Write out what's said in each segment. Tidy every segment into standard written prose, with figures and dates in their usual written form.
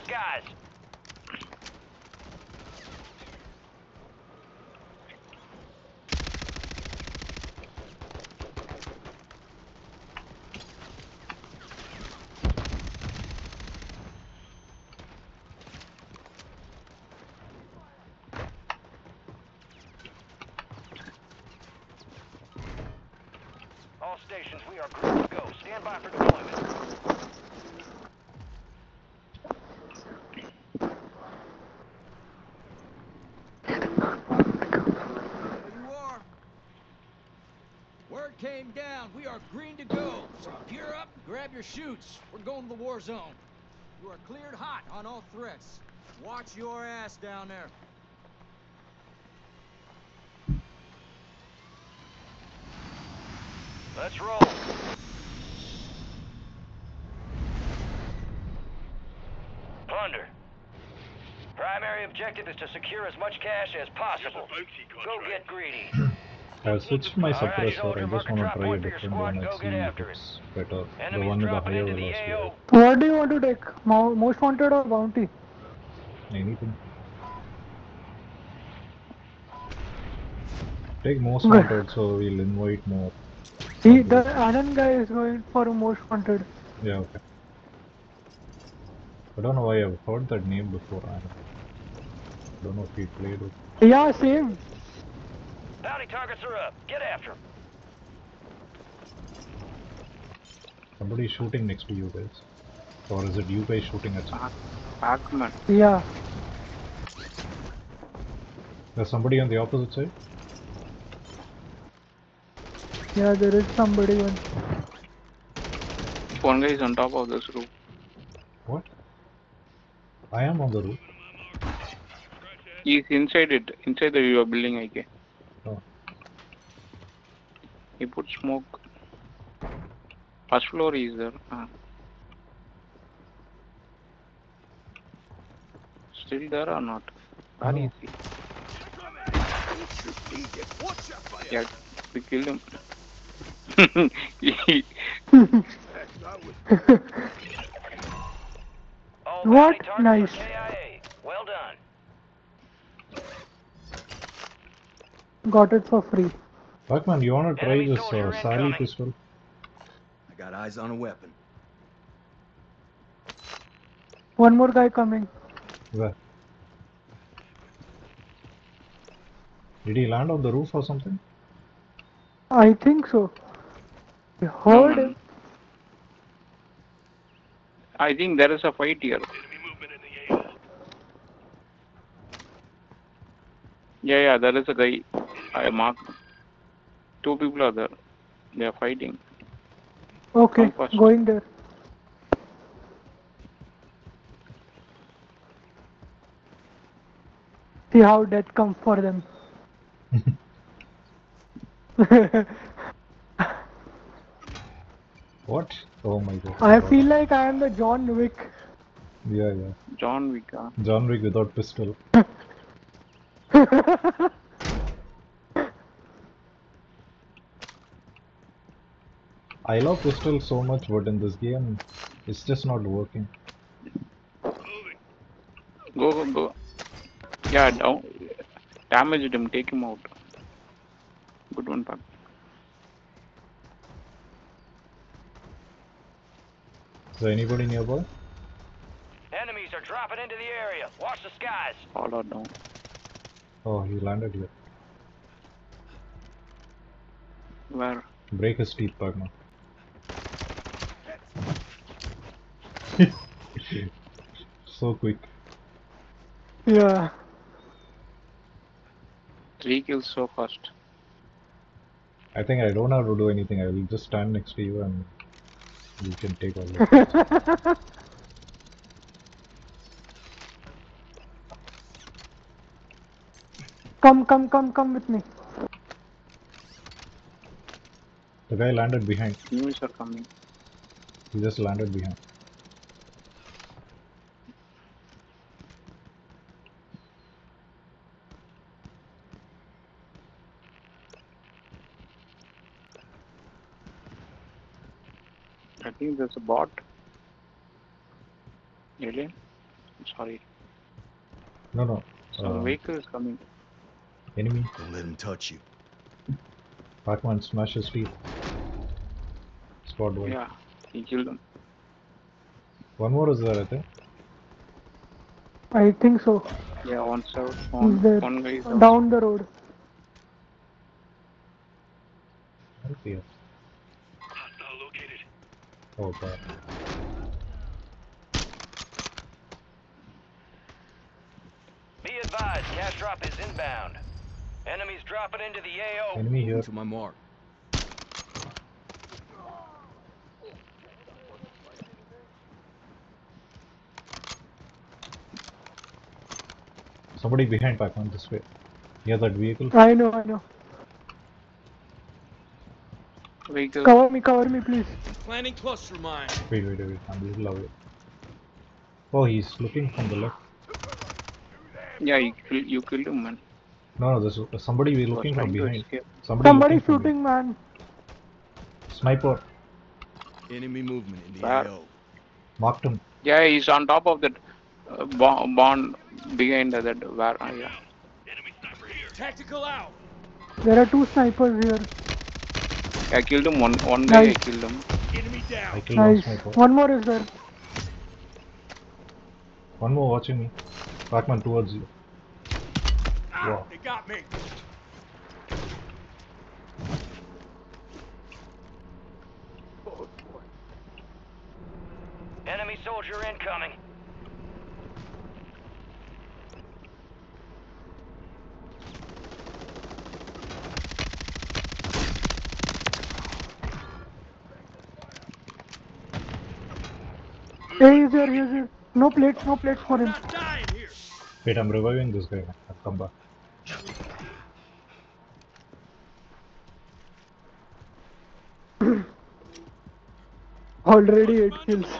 skies. All stations, we are good to go. Stand by for deployment. Word came down. We are green to go. So gear up, grab your chutes. We're going to the war zone. You are cleared hot on all threats. Watch your ass down there. Let's roll. Plunder. Primary objective is to secure as much cash as possible. Go get greedy. I switched my All right, suppressor. soldier, I mark just a want to drop try a point for your different squad one and and go see get if after it. it's better. The Enemies one with the dropping higher into the velocity. AO. What do you want to take? Most wanted or bounty? Anything. Take most wanted, so we'll invite more. The Alan guy is going for most wanted. Yeah, okay. I don't know why I've heard that name before. I don't know if he played it. Yeah, same. Bounty targets are up. Get after them. Somebody's shooting next to you guys. Or is it you guys shooting at somebody? Pac-Man. Yeah. There's somebody on the opposite side? Yeah, there is somebody one. One guy is on top of this roof. What? I am on the roof. He's inside it. Inside your building, IK. Oh. He put smoke. First floor is there. Still there or not? Where is he? Yeah, we killed him. All What? bounty targets Nice. are KIA. Well done. Got it for free. Pac-Man, you want to try Enemy this soldier Sally incoming. pistol? I got eyes on a weapon. One more guy coming. Where? Did he land on the roof or something? I think so. I No, heard man. him. I think there is a fight here. Yeah, there is a guy. I marked. Two people are there. They are fighting. Okay, Come first. going there. See how death comes for them. What? Oh my god. I feel like I am the John Wick. Yeah, yeah. John Wick. John Wick without pistol. I love pistol so much, but in this game, it's just not working. Go. Yeah, down. Damaged him. Take him out. Good one, Pac. Is there anybody nearby? Enemies are dropping into the area. Watch the skies. All are down. Oh, he landed here. Where? Break his teeth, Pac-Man. So quick. Yeah. 3 kills so fast. I think I don't have to do anything. I will just stand next to you and you can take all the shots. Come with me. The guy landed behind. News are coming. He just landed behind. I think there's a bot. Alien? Sorry. No, no. Some vehicle is coming. Enemy. Don't let him touch you. Pac-Man smash his teeth. Squad one. Yeah, he killed him. One more is there, I think. I think so. Yeah, one out. He's there. One guy is out. Down the road. Okay. Oh god. Be advised, cash drop is inbound. Enemies dropping into the AO. Enemy here. To my mark. Somebody behind Pac-Man this way. Near that vehicle. I know. Vehicle. Cover me, please. Planning cluster mine. Wait. I'm a little away. Oh, he's looking from the left. Yeah, you killed him, man. No, there's somebody He was looking from trying to behind. escape. Somebody looking from Shooting, man. behind. Sniper. Enemy movement in the Where? AO. Marked him. Yeah, he's on top of that bond behind that. Where? Yeah. Tactical out. There are 2 snipers here. I killed him. One guy. Nice. I killed him. Enemy down. I killed one Nice. sniper. One more is there. One more watching me. Pac-Man towards you. Wow. They got me. Enemy soldier incoming. Hey, he's here. No plates for him. Not dying here. Wait, I'm reviving this guy. I'll come back. Already 8 kills.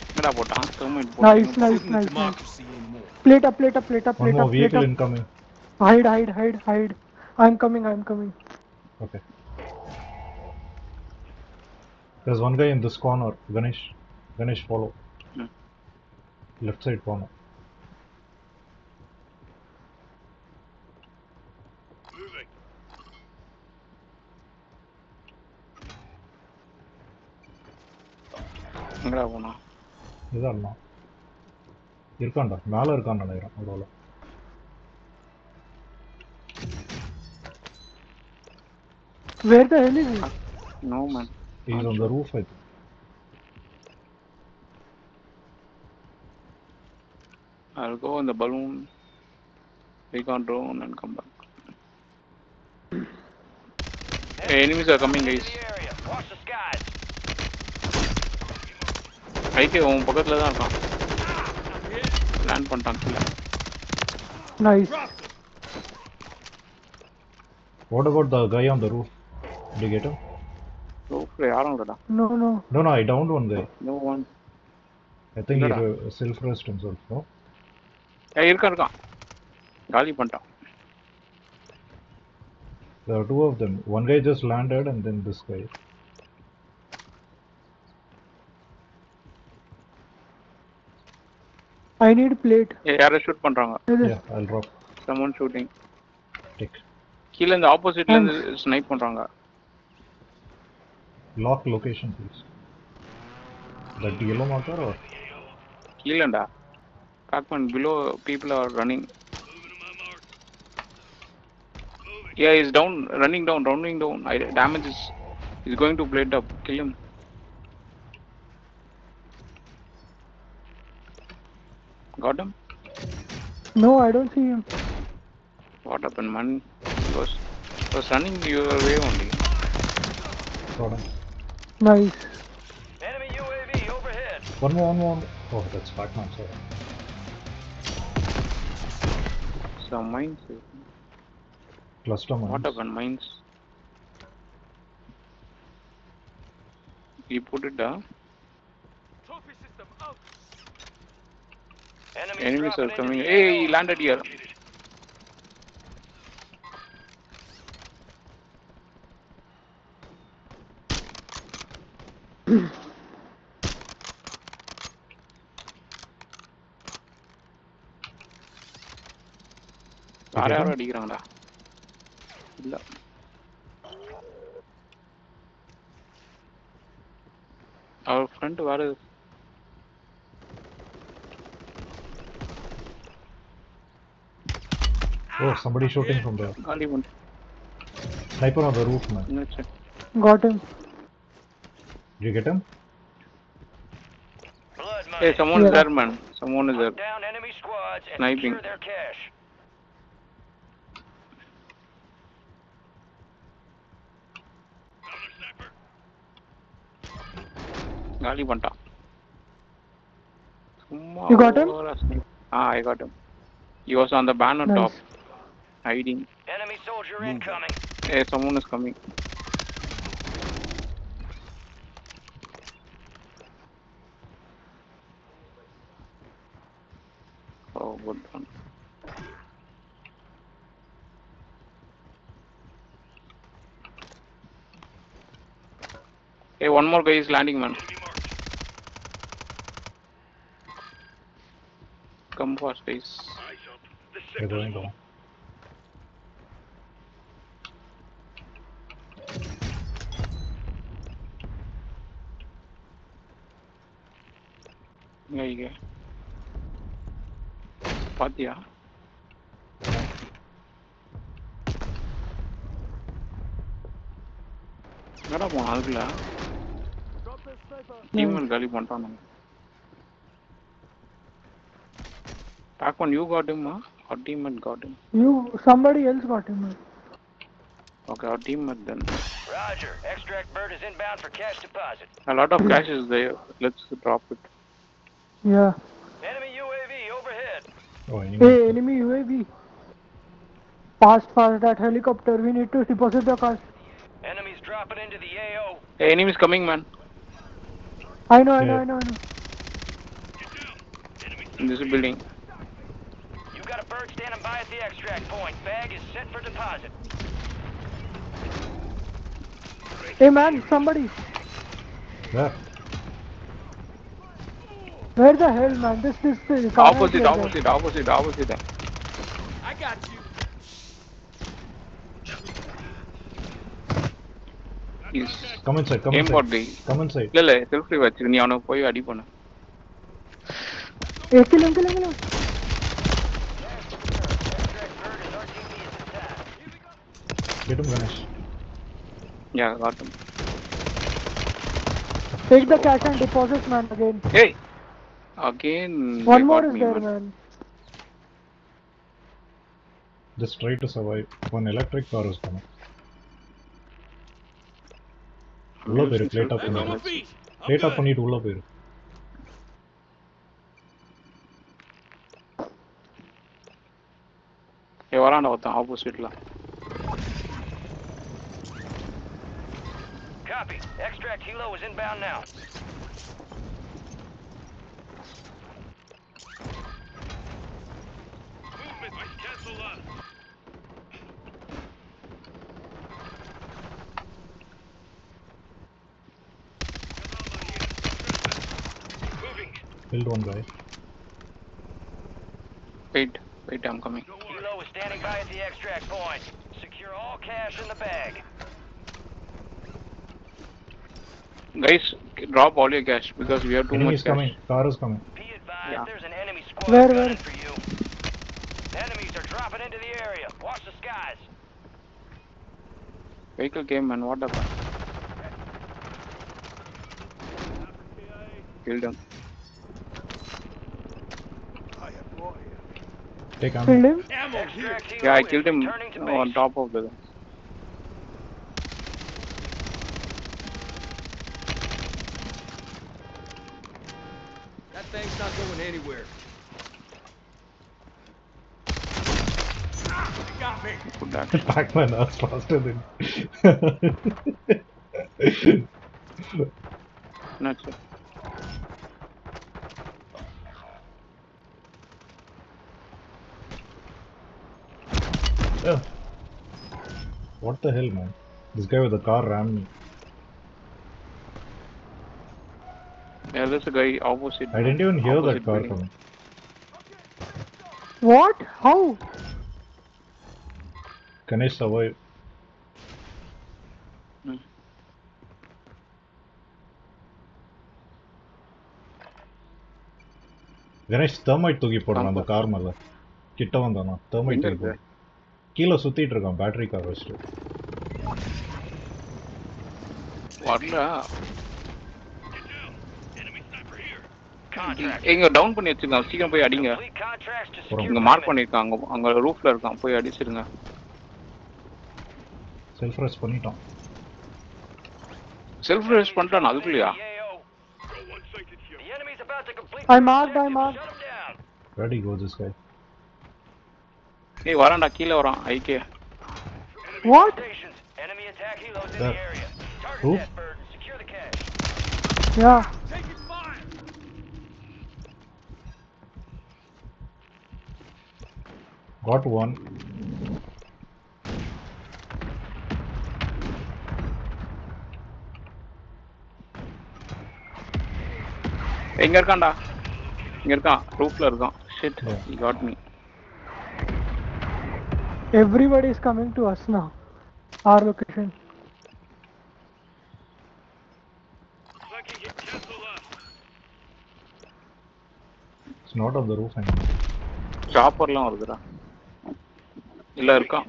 என்னடா போட்டான்? thermite Nice. போட்டான். This isn't a democracy anymore. Plate up. One more vehicle incoming. Hide. I'm coming. Okay. There's one guy in this corner. Ganesh, follow. Hmm. Left side corner. எங்கடா போனா? இதான் இருக்கான்டா. மேல இருக்கான்னு நினைக்கிறேன். ஒருவேளை. Where the hell is he? No man. He's on the roof, I think. I'll go on the balloon, recon drone and come back. Hey, enemies are coming, guys. Area. Watch the skies. ஐகே உன் பக்கத்துல தான் இருக்கான். Land பண்ணிட்டான் கீழே. Nice. What about the guy on the roof? Did you get him? ரூஃப்ல யாரும் இல்லடா. No. No, I downed one guy. No one. I think Illada. he self-rest himself, no? ஏய் இருக்கான். காலி பண்ணிட்டான். There are 2 of them. One guy just landed and then this guy. I need plate. ஏய் யாரோ shoot பண்றாங்க. Yeah, I'll drop. Someone shooting. Take. கீழ இந்த ஆப்போசிட்ல இருந்து ஸ்னைப் பண்றாங்க. Lock location, please. That yellow marker or? கீழடா. Pac-Man below people are running. Yeah, he's down, running down. Damage is going to blade up. Kill him. Got him? No, I don't see him. What happened, man? He was running your way only. Got him. Nice. Enemy UAV overhead. One more. Oh, that's Pac-Man, sorry. Some mines. Cluster mines. What happened, mines? You put it down. Enemies are coming. Hey, he landed here. வேற யாரும் அடிக்கிறாங்கடா. இல்ல our friend வேற. Oh, somebody shooting from the காலி பண்ணு. sniper on the roof, man. என்னாச்சு? Got him. Did you get him? Blood Hey, money. someone is Yeah. there, man. Someone is there. Hunt down enemy squads and Sniping. secure their cash. காலி பண்ணிட்டான். சும்மா You got him? overall snipe. I got him. He was on the banner Nice. top, hiding. Enemy soldier incoming. Hey, someone is coming. Oh, good one. Hey, one more guy is landing, man. Come fast, guys. They're going down. இங்க பாத்தியா? என்னடா போன அதுக்குள்ள teammate காலி பண்ணிட்டான். Back one, you got him, huh? Our teammate got him. Somebody else got him. Okay, our teammate then. Roger. Extract bird is inbound for cash deposit. A lot of cash is there. Let's drop it. Yeah. Enemy UAV overhead. Oh, Hey, enemy UAV. Fast, that helicopter. We need to deposit the cash. Enemies dropping into the AO. Hey, enemies coming, man. I know. In this building. You got a bird standing by at the extract point. Bag is set for deposit. Hey man, somebody. Where? Where the hell, man? This car Opposite. I got you. He's Come inside, come aimbot inside. guy. Come inside. இல்ல self revive வச்சிரு. நீ அவனுக்கு போய் அடி பண்ணு. Hey, kill him. Extract bird is RTB at this time. Get him, Ganesh. Yeah, got him. Take the cash and deposit, man, again. Hey! Again, One they more got is me, there, man. Just try to survive. One electric car is coming. உள்ள போயிரு, plate up Back on my பண்ணிடு. feet. I'm Plate up good. பண்ணிட்டு உள்ள போயிரு. ஏய் வரான்டா ஒருத்தன் ஆப்போசிட்ல. Copy. Extract helo is inbound now. Movement. Cancel that. Moving. Killed one guy. Wait, I'm coming. Helo is standing by at the extract point. Secure all cash in the bag. Guys, drop all your cash because we have too Enemy much is cash. coming. Car is coming. Be advised, Yeah. there's an enemy squad Where? gunning for you. Enemies are dropping into the area. Watch the skies. Vehicle came and what happened? Killed him. Take ammo. Killed him. Ammo here. Extract helo Yeah, I is killed him returning to on base. top of the... That thing's not going anywhere. Ah, you got me. Good action. Pac-Man was faster than. That's it. Yeah. What the hell, man? This guy with the car ran me. Yeah, there's a guy opposite. I didn't even hear that opposite car way. coming. What? How? Can I survive? Hmm. Ganesh, thermite தூக்கி போடுறான் அந்த car மேல. கிட்ட வந்தானா thermite எங்க தூக்கி இருக்கு? போடு. கீழே சுத்திட்டு இருக்கான் பேட்டரி கார் வச்சுட்டு. வரல. Contract. எங்க டவுன் பண்ணி வச்சிருக்கான். சீக்கிரம் போய் அடிங்க. Complete contracts to secure இங்க மார்க் payment. பண்ணிருக்காங்க. அங்க ரூஃப்ல இருக்கான். போய் அடிச்சிருங்க. செல்ஃப் ரெஸ்ட் பண்ணிட்டான். செல்ஃப் ரெஸ்ட் பண்ணிட்டான் அதுக்குள்ளயா? The enemy's about to complete I their marked, I objective. marked. Shut 'em down. Where did he go, this guy? ஏய் வரான்டா கீழ வரான். ஐகே. What? Stations. Enemy attack helos in There. the area. Target Who? that bird and secure the cache. Yeah. Taking fire! Got one. எங்க இருக்கான்டா? இங்க இருக்கான். ரூஃப்ல இருக்கான். Shit. Yeah. He got me. Everybody is coming to us now. Our location. It's not on the roof anymore. சாப்பர்லாம் வருதுடா. இல்ல இருக்கான்.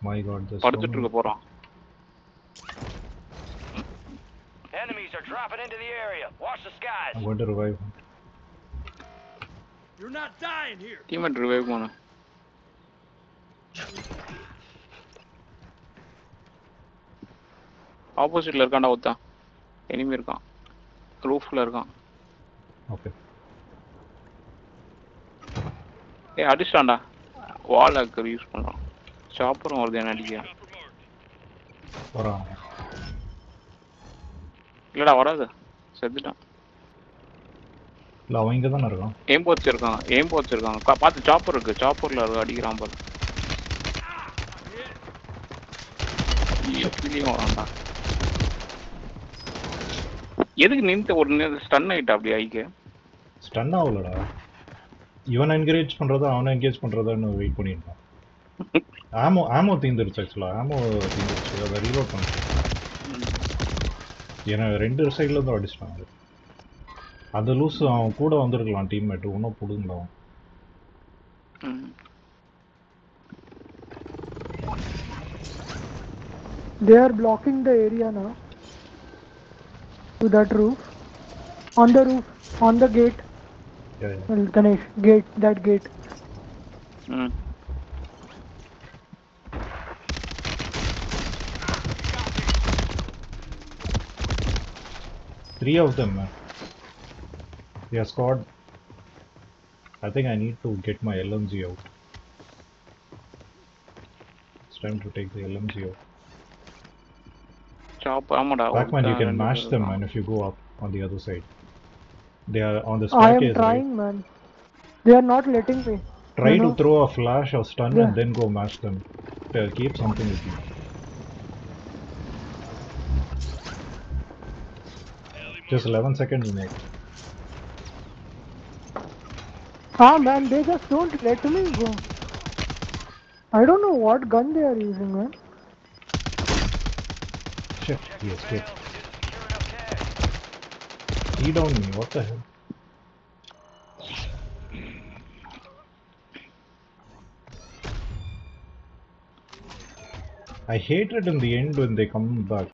My god, this படுத்துட்டு இருக்க போறான். Enemies are dropping into the area. Watch the skies. I'm going to revive him. You're not dying here! Teammate revive பண்ணு. ஆப்போசிட்ல இருக்கான்டா ஒருத்தன். எனிமி இருக்கான். ரூஃப்ல இருக்கான். Okay. ஏய் அடிச்சான்டா. வால் ஹேக்கர் யூஸ் பண்றான். சாப்பரும் வருது என்ன அடிக்க. வரான். இல்லடா வராது. செத்துட்டான். இல்ல அவன் இங்க தானே இருக்கான். எய்ம் வச்சிருக்காங்க. பார்த்து சாப்பர் இருக்கு. சாப்பர்ல இருக்கு அடிக்கிறான் பாரு. எப்படியும் வரான்டா. எதுக்கு நின்று ஒரு ஸ்டன் ஆயிட்டா அப்படி ஐக்கு? ஸ்டன் ஆகலடா. இவன் என்கரேஜ் பண்றதா அவனை என்கேஜ் பண்றதான்னு வெயிட் பண்ணிருந்தான். ஆமோ தீந்துருச்சு ஆக்சுவலா. ஆமோ தீந்துருச்சு. அதை ரீலோட் பண்ண. ஏன்னா 2 சைட்ல இருந்து அடிச்சிட்டாங்க. அந்த லூஸ் அவன் கூட வந்திருக்கலாம் டீம்மேட். இன்னும் புடுங்கல அவன். They are blocking the area now. To that roof. On the roof. On the gate. Yeah. Well, Ganesh. Gate. That gate. ம். Three of them, man. Yeah, squad. I think I need to get my LMG out. It's time to take the LMG out. Chopper ஆமாடா. Backman, you can mash them, man, if you go up on the other side. They are on the I am staircase. trying, Right? man. They are not letting me. Try You to know? throw a flash or stun Yeah. and then go mash them. Keep something with you. Just 11 seconds more. Ah, man, they just don't let me go. I don't know what gun they are using, man. Shit, he escaped. Failed. Didn't secure enough cash. He downed me, what the hell? I hate it in the end when they come back.